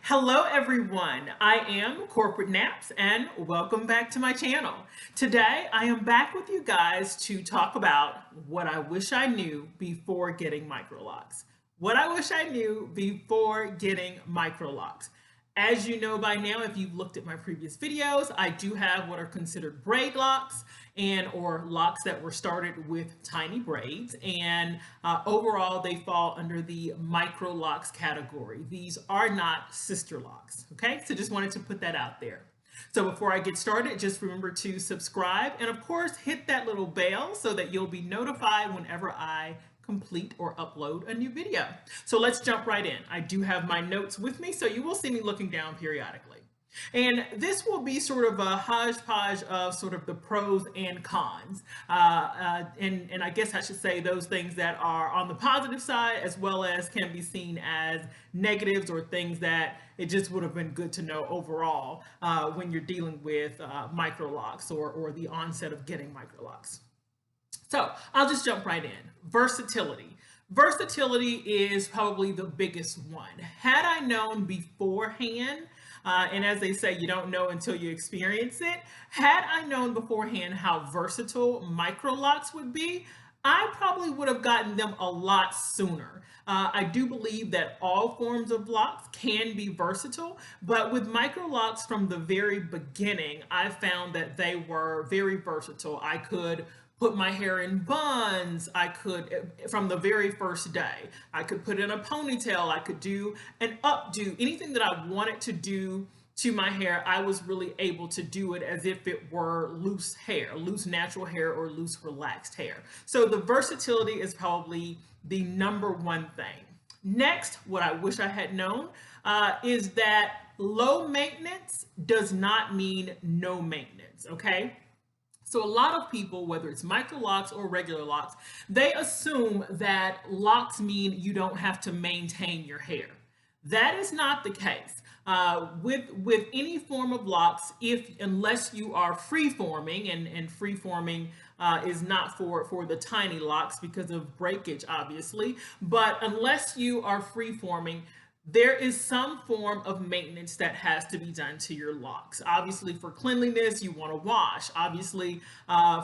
Hello everyone, I am CorporateNapps and welcome back to my channel. Today I am back with you guys to talk about what I wish I knew before getting Microlocs. What I wish I knew before getting Microlocs. As you know by now, if you've looked at my previous videos, I do have what are considered braid locks or locks that were started with tiny braids, and overall they fall under the micro locks category. These are not sister locks, okay? So just wanted to put that out there. So before I get started, just remember to subscribe and of course hit that little bell so that you'll be notified whenever I complete or upload a new video. So let's jump right in. I do have my notes with me, so you will see me looking down periodically. And this will be sort of a hodgepodge of sort of the pros and cons. And I guess I should say those things that are on the positive side as well as can be seen as negatives or things that it just would have been good to know overall when you're dealing with microlocks or the onset of getting microlocks. So I'll just jump right in. Versatility. Versatility is probably the biggest one. Had I known beforehand, and as they say, you don't know until you experience it. Had I known beforehand how versatile microlocks would be, I probably would have gotten them a lot sooner. I do believe that all forms of locks can be versatile, but with microlocks from the very beginning, I found that they were very versatile. I could put my hair in buns. I could, from the very first day, I could put in a ponytail. I could do an updo. Anything that I wanted to do to my hair, I was really able to do it as if it were loose hair, loose natural hair or loose relaxed hair. So the versatility is probably the number one thing. Next, what I wish I had known is that low maintenance does not mean no maintenance, okay? So a lot of people, whether it's micro locks or regular locks, they assume that locks mean you don't have to maintain your hair. That is not the case. With any form of locks, unless you are free forming, and free forming is not for the tiny locks because of breakage, obviously, but unless you are free forming, there is some form of maintenance that has to be done to your locks. Obviously, for cleanliness, you want to wash. Obviously,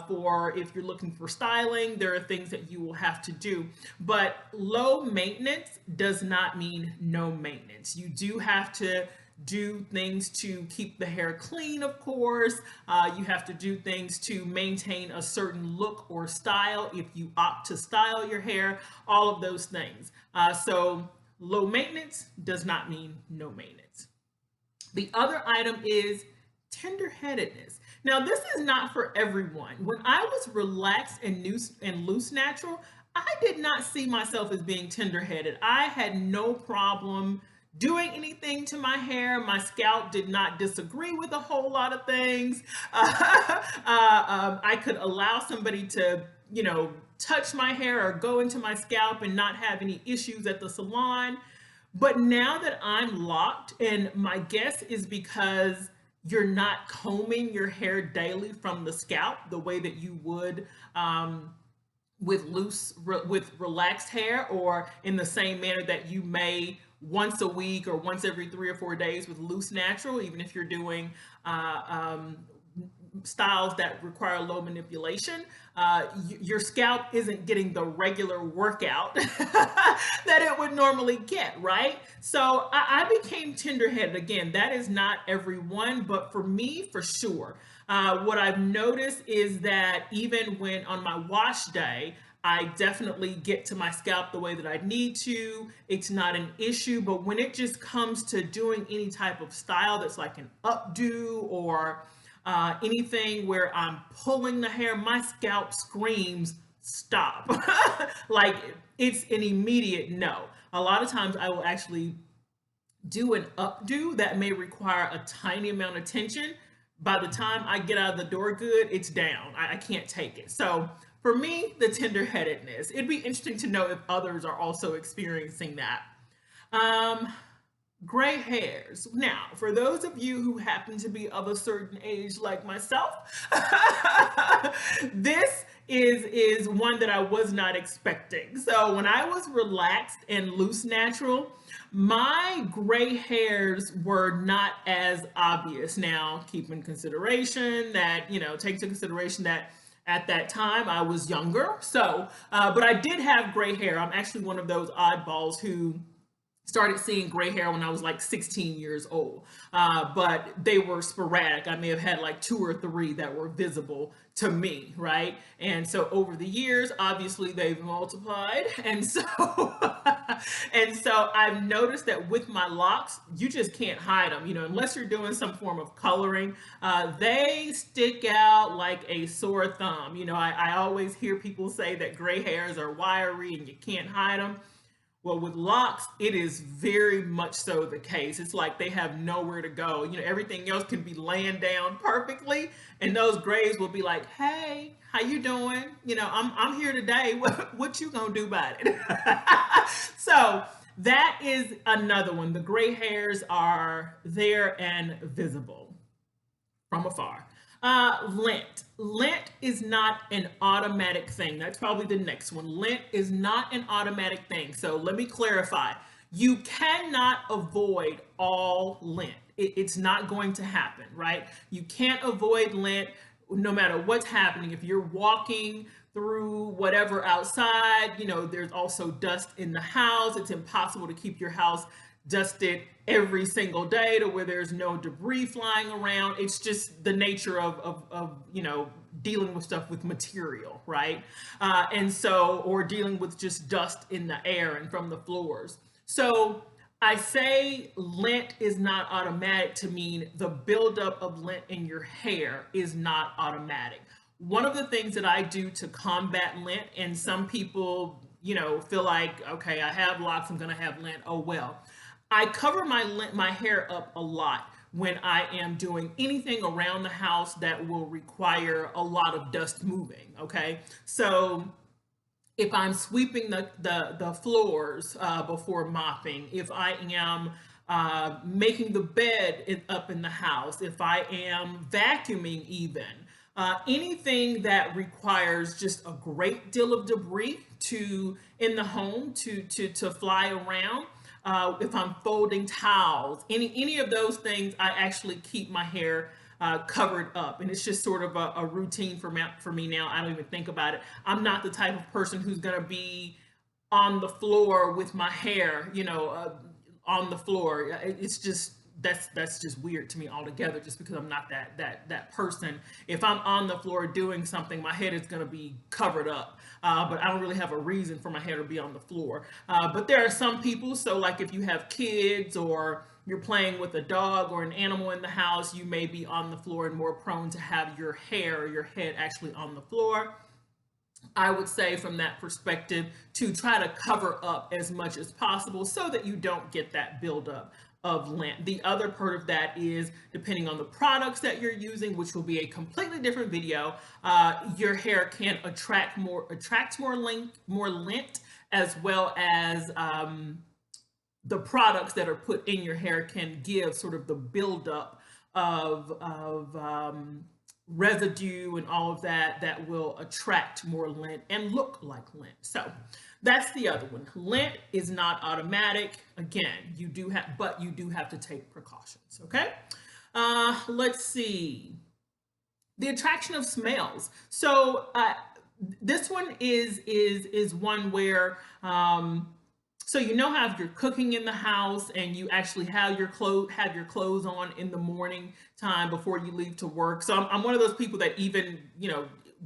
for if you're looking for styling, there are things that you will have to do. But low maintenance does not mean no maintenance. You do have to do things to keep the hair clean, of course. You have to do things to maintain a certain look or style if you opt to style your hair, all of those things. So low maintenance does not mean no maintenance. The other item is tenderheadedness. Now, this is not for everyone. When I was relaxed and loose natural, I did not see myself as being tenderheaded. I had no problem doing anything to my hair. My scalp did not disagree with a whole lot of things. I could allow somebody to, touch my hair or go into my scalp and not have any issues at the salon. But now that I'm locked, and my guess is because you're not combing your hair daily from the scalp the way that you would with relaxed hair, or in the same manner that you may once a week or once every 3 or 4 days with loose natural, even if you're doing styles that require low manipulation, your scalp isn't getting the regular workout that it would normally get, right? So I became tenderheaded. Again, that is not everyone, but for me, for sure. What I've noticed is that even when on my wash day, I definitely get to my scalp the way that I need to. It's not an issue, but when it just comes to doing any type of style that's like an updo or anything where I'm pulling the hair, my scalp screams, stop. Like it's an immediate no. A lot of times I will actually do an updo that may require a tiny amount of tension. By the time I get out of the door good, it's down. I can't take it. So for me, the tenderheadedness. It'd be interesting to know if others are also experiencing that. Gray hairs. Now, for those of you who happen to be of a certain age like myself, this is one that I was not expecting. So when I was relaxed and loose natural, my gray hairs were not as obvious. Now, keep in consideration that, take into consideration that at that time I was younger. So, but I did have gray hair. I'm actually one of those oddballs who started seeing gray hair when I was like 16 years old, but they were sporadic. I may have had like 2 or 3 that were visible to me, right? And so over the years, obviously they've multiplied, and so and so I've noticed that with my locks, you just can't hide them, unless you're doing some form of coloring. They stick out like a sore thumb. I always hear people say that gray hairs are wiry and you can't hide them. Well, with locks, it is very much so the case. It's like they have nowhere to go. Everything else can be laying down perfectly, and those grays will be like, "Hey, how you doing? I'm here today. What you gonna do about it?" So that is another one. The gray hairs are there and visible from afar. Lint. Lint is not an automatic thing. That's probably the next one. Lint is not an automatic thing. So let me clarify. You cannot avoid all lint. It's not going to happen, right? You can't avoid lint no matter what's happening. If you're walking through whatever outside, there's also dust in the house. It's impossible to keep your house dusted every single day to where there's no debris flying around. It's just the nature of dealing with stuff with material, right? And so, or dealing with just dust in the air and from the floors. So I say lint is not automatic to mean the buildup of lint in your hair is not automatic. One of the things that I do to combat lint, and some people, feel like, okay, I have locks, I'm gonna have lint, oh well. I cover my hair up a lot when I am doing anything around the house that will require a lot of dust moving, okay? So if I'm sweeping the floors before mopping, if I am making the bed up in the house, if I am vacuuming even, anything that requires just a great deal of debris in the home to fly around, if I'm folding towels, any of those things, I actually keep my hair covered up, and it's just sort of a routine for me now. I don't even think about it. I'm not the type of person who's gonna be on the floor with my hair, on the floor. It's just that's just weird to me altogether, just because I'm not that person. If I'm on the floor doing something, my head is going to be covered up, but I don't really have a reason for my hair to be on the floor. But there are some people, so like if you have kids or you're playing with a dog or an animal in the house, you may be on the floor and more prone to have your hair or your head actually on the floor. I would say from that perspective to try to cover up as much as possible so that you don't get that buildup of lint. The other part of that is, depending on the products that you're using, which will be a completely different video, your hair can attract more lint, as well as the products that are put in your hair can give sort of the buildup of residue and all of that will attract more lint and look like lint. So that's the other one. Lint is not automatic. Again, you do have to take precautions. Okay. Let's see. The attraction of smells. So this one is one where so how if you're cooking in the house and you actually have your clothes on in the morning time before you leave to work. So I'm one of those people that even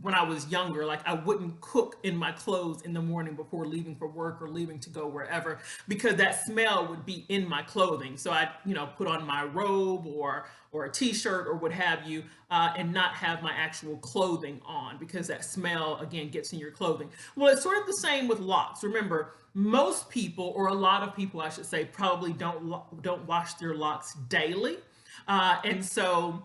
when I was younger, like I wouldn't cook in my clothes in the morning before leaving for work or leaving to go wherever, because that smell would be in my clothing. So I'd put on my robe or a t-shirt or what have you, and not have my actual clothing on, because that smell again gets in your clothing. Well, it's sort of the same with locks. Remember, most people, or a lot of people I should say, probably don't wash their locks daily, and so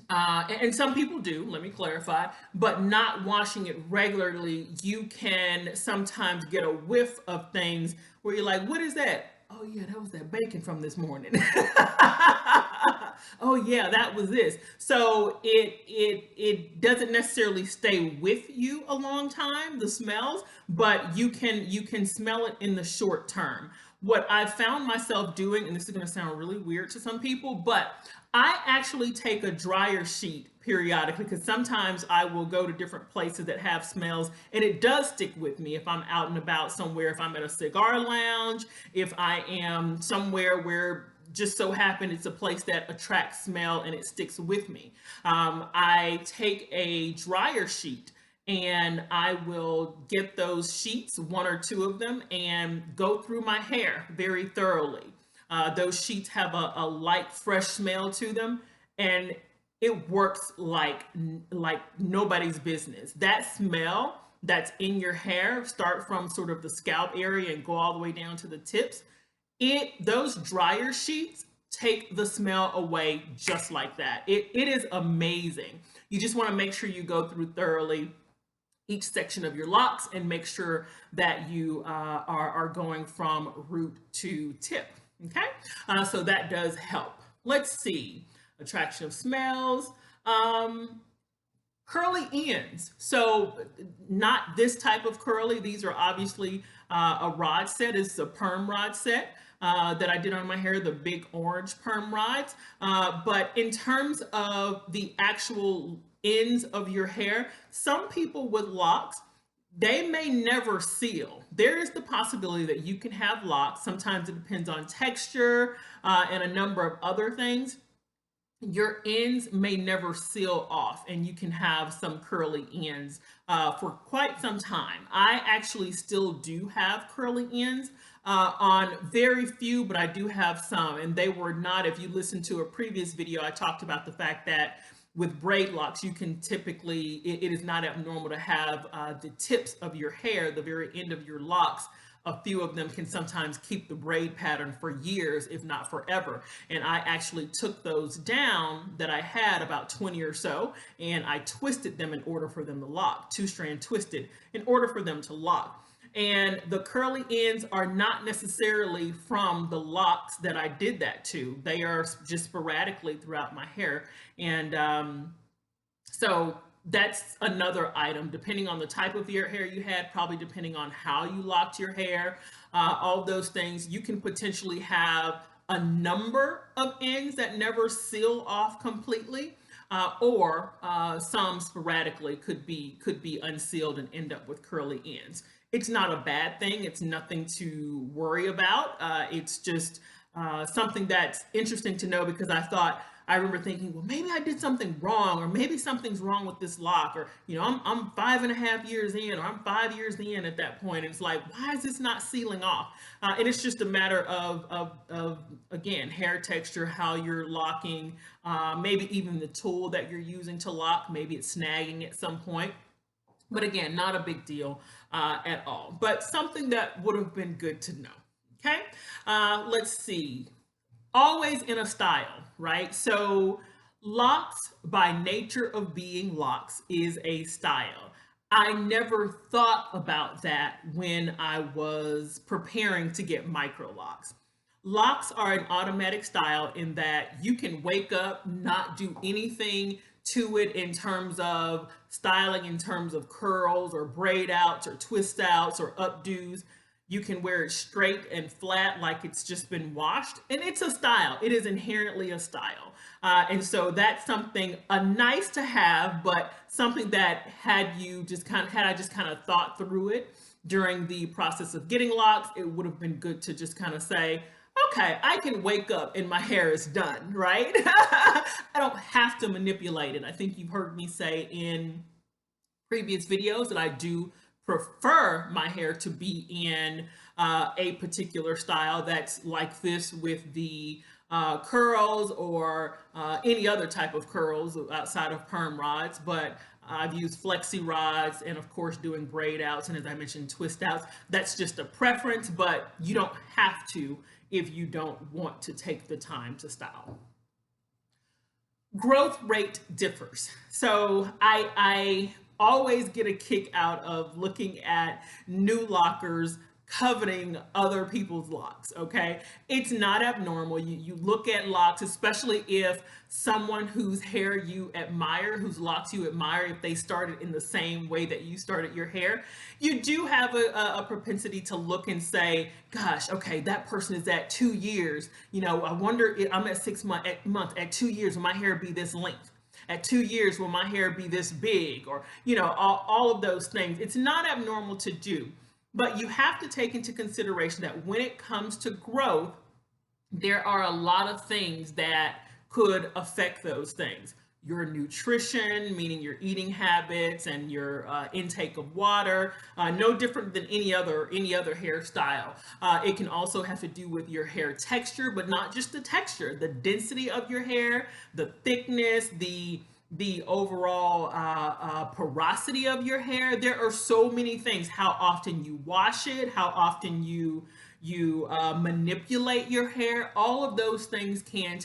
and some people do, let me clarify, but not washing it regularly, you can sometimes get a whiff of things where you're like, what is that? Oh yeah, that was that bacon from this morning. Oh yeah, that was this. So it doesn't necessarily stay with you a long time, the smells, but you can smell it in the short term. What I've found myself doing, and this is going to sound really weird to some people, but I actually take a dryer sheet periodically because sometimes I will go to different places that have smells and it does stick with me if I'm out and about somewhere, if I'm at a cigar lounge, if I am somewhere where just so happen it's a place that attracts smell and it sticks with me. I take a dryer sheet and I will get those sheets, one or two of them, and go through my hair very thoroughly. Those sheets have a light, fresh smell to them, and it works like nobody's business. That smell that's in your hair, start from sort of the scalp area and go all the way down to the tips. Those dryer sheets take the smell away just like that. It is amazing. You just want to make sure you go through thoroughly each section of your locks and make sure that you are going from root to tip. Okay, so that does help. Let's see, attraction of smells. Curly ends. So not this type of curly. These are obviously a rod set. It's a perm rod set that I did on my hair, the big orange perm rods. But in terms of the actual ends of your hair, some people with locks, they may never seal. There is the possibility that you can have locks. Sometimes it depends on texture and a number of other things. Your ends may never seal off and you can have some curly ends for quite some time. I actually still do have curly ends on very few, but I do have some, and they were not, if you listen to a previous video, I talked about the fact that with braid locks, you can typically, it is not abnormal to have the tips of your hair, the very end of your locks, a few of them can sometimes keep the braid pattern for years, if not forever. And I actually took those down that I had, about 20 or so, and I twisted them in order for them to lock, two-strand twisted, in order for them to lock. And the curly ends are not necessarily from the locks that I did that to. They are just sporadically throughout my hair. And so that's another item, depending on the type of your hair you had, probably depending on how you locked your hair, all those things. You can potentially have a number of ends that never seal off completely. Or some sporadically could be unsealed and end up with curly ends. It's not a bad thing. It's nothing to worry about. It's just something that's interesting to know, because I remember thinking, well, maybe I did something wrong, or maybe something's wrong with this lock, or I'm 5.5 years in, or I'm 5 years in at that point. And it's like, why is this not sealing off? And it's just a matter of again, hair texture, how you're locking, maybe even the tool that you're using to lock, maybe it's snagging at some point. But again, not a big deal at all, but something that would have been good to know. Okay, let's see. Always in a style, right? So locks, by nature of being locks, is a style. I never thought about that when I was preparing to get Microlocs. Locks are an automatic style in that you can wake up, not do anything to it in terms of styling, in terms of curls or braid outs or twist outs or updos. You can wear it straight and flat like it's just been washed, and it's a style. It is inherently a style. And so that's something nice to have, but something that had I just kind of thought through it during the process of getting locks, it would have been good to just kind of say, okay, I can wake up and my hair is done, right? I don't have to manipulate it. I think you've heard me say in previous videos that I do prefer my hair to be in a particular style that's like this, with the curls or any other type of curls outside of perm rods. But I've used flexi rods, and of course doing braid outs, and as I mentioned, twist outs. That's just a preference, but you don't have to if you don't want to take the time to style. Growth rate differs. So I always get a kick out of looking at new lockers coveting other people's locks, okay? It's not abnormal. You look at locks, especially if someone whose hair you admire, whose locks you admire, if they started in the same way that you started your hair, you do have a propensity to look and say, gosh, okay, that person is at 2 years. You know, I wonder if I'm at 6 months, at 2 years, will my hair be this length? At 2 years, will my hair be this big? Or, you know, all of those things. It's not abnormal to do. But you have to take into consideration that when it comes to growth, there are a lot of things that could affect those things. Your nutrition, meaning your eating habits and your intake of water, no different than any other hairstyle. It can also have to do with your hair texture, but not just the texture, the density of your hair, the thickness, the overall porosity of your hair. There are so many things. How often you wash it, how often you manipulate your hair. All of those things can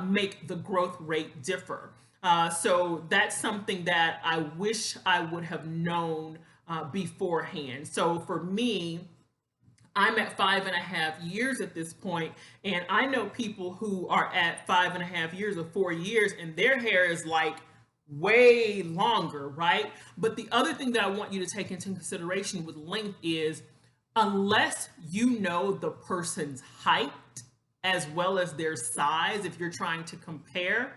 make the growth rate differ. So that's something that I wish I would have known beforehand. So for me, I'm at 5.5 years at this point, and I know people who are at 5.5 years or 4 years, and their hair is like way longer, right? But the other thing that I want you to take into consideration with length is, unless you know the person's height as well as their size, if you're trying to compare,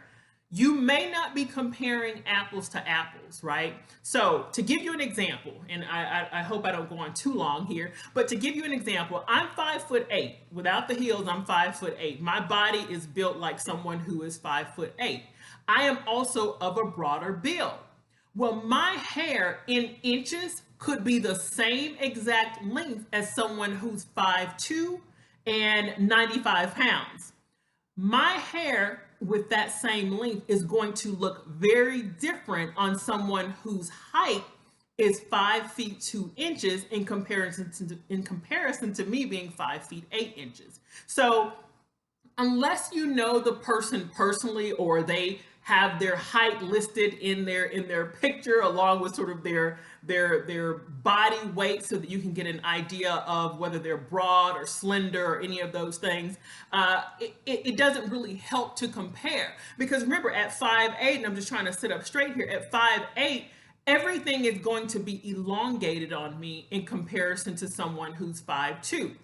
you may not be comparing apples to apples, right? So to give you an example, and I hope I don't go on too long here, but to give you an example, I'm 5'8". Without the heels, I'm 5'8". My body is built like someone who is 5'8". I am also of a broader build. Well, my hair in inches could be the same exact length as someone who's 5'2" and 95 pounds. My hair with that same length is going to look very different on someone whose height is 5 feet 2 inches in comparison to me being 5 feet 8 inches. So unless you know the person personally, or they have their height listed in their picture along with sort of their body weight, so that you can get an idea of whether they're broad or slender or any of those things, it doesn't really help to compare. Because remember, at 5'8", and I'm just trying to sit up straight here, at 5'8", everything is going to be elongated on me in comparison to someone who's 5'2".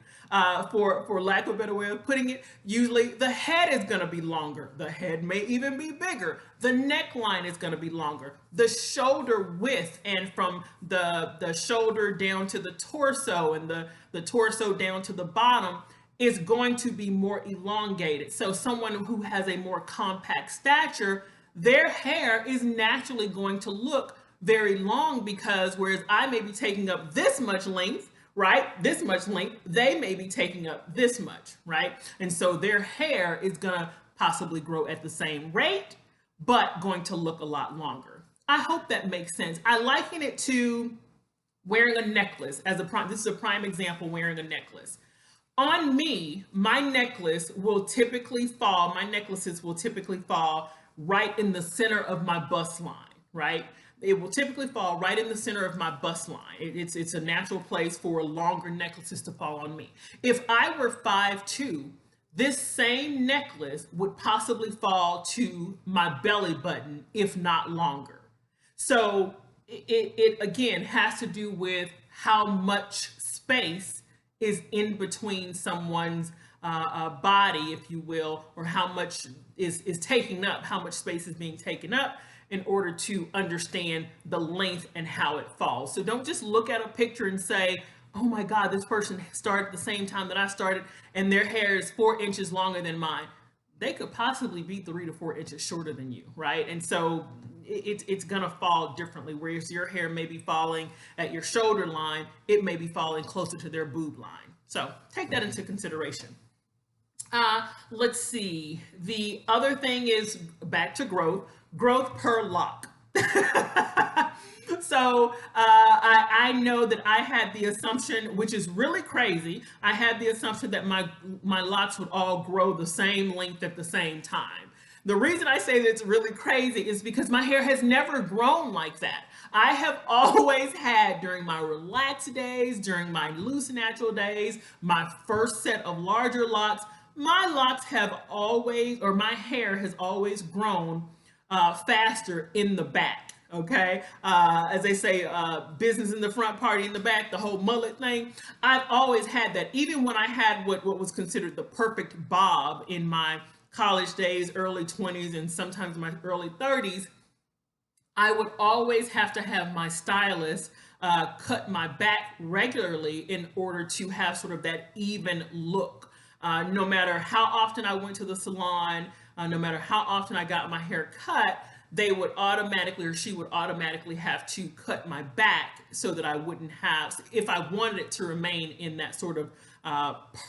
For lack of a better way of putting it, usually the head is going to be longer. The head may even be bigger. The neckline is going to be longer. The shoulder width, and from the shoulder down to the torso, and the torso down to the bottom, is going to be more elongated. So someone who has a more compact stature, their hair is naturally going to look very long, because whereas I may be taking up this much length, right? This much length, they may be taking up this much, right? And so their hair is gonna possibly grow at the same rate, but going to look a lot longer. I hope that makes sense. I liken it to wearing a necklace as a prime. This is a prime example, wearing a necklace. On me, my necklaces will typically fall right in the center of my bust line, right? It will typically fall right in the center of my bust line. It's a natural place for longer necklaces to fall on me. If I were 5'2", this same necklace would possibly fall to my belly button, if not longer. So it again has to do with how much space is in between someone's body, if you will, or how much is taking up, how much space is being taken up, in order to understand the length and how it falls. So don't just look at a picture and say, oh my God, this person started at the same time that I started and their hair is 4 inches longer than mine. They could possibly be 3 to 4 inches shorter than you, right? And so it's gonna fall differently. Whereas your hair may be falling at your shoulder line, it may be falling closer to their boob line. So take that into consideration. Let's see. The other thing is back to growth per lock. So I know that I had the assumption, which is really crazy, I had the assumption that my locks would all grow the same length at the same time. The reason I say that it's really crazy is because my hair has never grown like that. I have always had, during my relaxed days, during my loose natural days, my first set of larger locks, my locks have always, or my hair has always grown faster in the back. Okay, as they say, business in the front, party in the back, the whole mullet thing. I've always had that, even when I had what was considered the perfect bob in my college days, early 20s, and sometimes my early 30s. I would always have to have my stylist cut my back regularly in order to have sort of that even look. No matter how often I went to the salon, no matter how often I got my hair cut, they would automatically, or she would automatically have to cut my back so that I wouldn't have, if I wanted it to remain in that sort of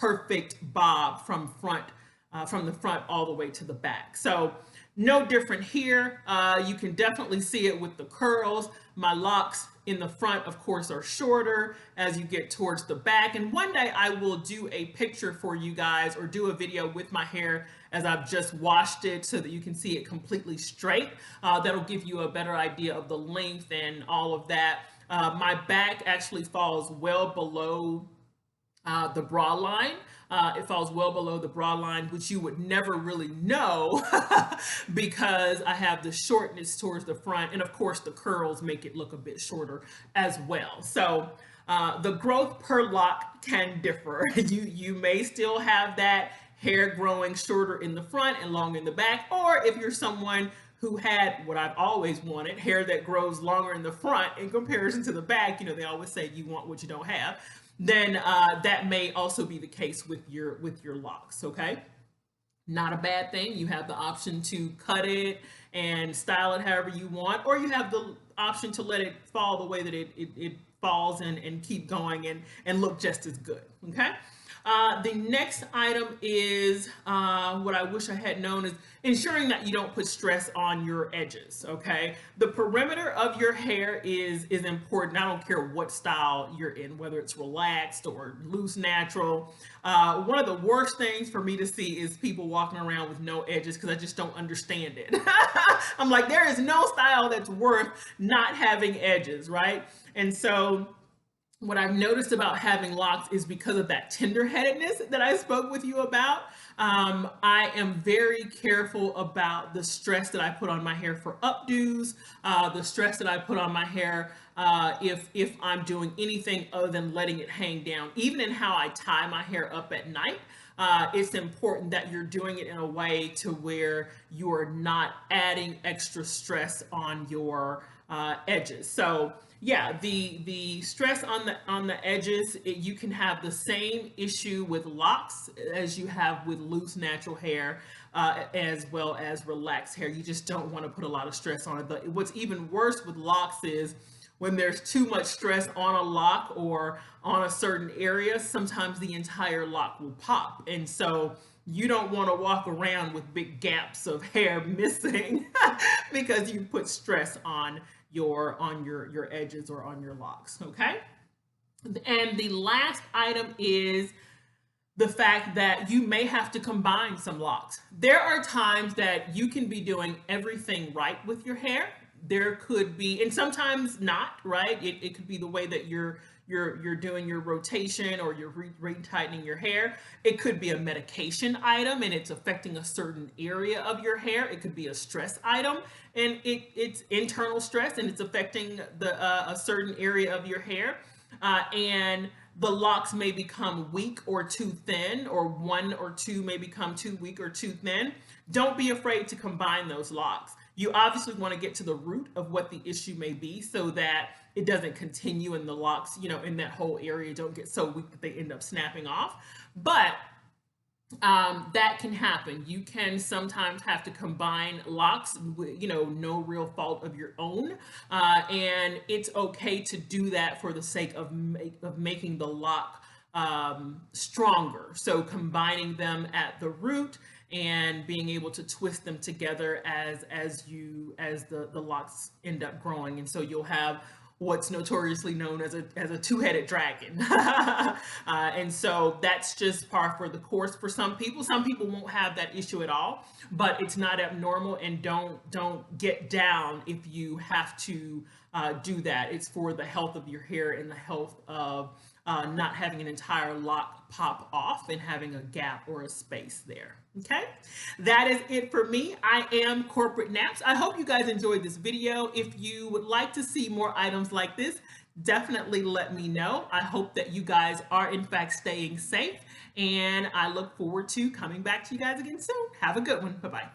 perfect bob from the front all the way to the back. So no different here. You can definitely see it with the curls. My locks in the front, of course, are shorter as you get towards the back. And one day I will do a picture for you guys, or do a video with my hair as I've just washed it, so that you can see it completely straight. That'll give you a better idea of the length and all of that. My back actually falls well below the bra line. It falls well below the bra line, which you would never really know because I have the shortness towards the front, and of course the curls make it look a bit shorter as well. So the growth per lock can differ. You may still have that hair growing shorter in the front and long in the back, or if you're someone who had what I've always wanted, hair that grows longer in the front in comparison to the back, you know, they always say you want what you don't have, then that may also be the case with your locks. Okay, not a bad thing. You have the option to cut it and style it however you want, or you have the option to let it fall the way that it falls, and keep going and look just as good. Okay. The next item is what I wish I had known, is ensuring that you don't put stress on your edges. Okay, the perimeter of your hair is important. I don't care what style you're in, whether it's relaxed or loose natural. One of the worst things for me to see is people walking around with no edges, because I just don't understand it. I'm like, there is no style that's worth not having edges, right? And so what I've noticed about having locks is because of that tenderheadedness that I spoke with you about. I am very careful about the stress that I put on my hair for updos, the stress that I put on my hair if I'm doing anything other than letting it hang down. Even in how I tie my hair up at night, it's important that you're doing it in a way to where you are not adding extra stress on your edges. So yeah, the stress on the edges, you can have the same issue with locks as you have with loose natural hair, as well as relaxed hair. You just don't want to put a lot of stress on it. But what's even worse with locks is when there's too much stress on a lock or on a certain area, sometimes the entire lock will pop. And so you don't want to walk around with big gaps of hair missing because you put stress on your edges or on your locks. Okay. And the last item is the fact that you may have to combine some locks. There are times that you can be doing everything right with your hair. There could be, and sometimes not, right? It could be the way that you're doing your rotation, or you're retightening your hair. It could be a medication item and it's affecting a certain area of your hair. It could be a stress item and it's internal stress and it's affecting a certain area of your hair. And the locks may become weak or too thin, or one or two may become too weak or too thin. Don't be afraid to combine those locks. You obviously want to get to the root of what the issue may be so that it doesn't continue in the locks, you know, in that whole area, don't get so weak that they end up snapping off. But that can happen. You can sometimes have to combine locks, you know, no real fault of your own. And it's okay to do that for the sake of making the lock stronger. So combining them at the root and being able to twist them together as the locks end up growing. And so you'll have what's notoriously known as a two-headed dragon. And so that's just par for the course for some people. Some people won't have that issue at all, but it's not abnormal, and don't get down if you have to do that. It's for the health of your hair and the health of not having an entire lock pop off and having a gap or a space there. Okay, that is it for me. I am Corporate Naps. I hope you guys enjoyed this video. If you would like to see more items like this, definitely let me know. I hope that you guys are in fact staying safe, and I look forward to coming back to you guys again soon. Have a good one. Bye-bye.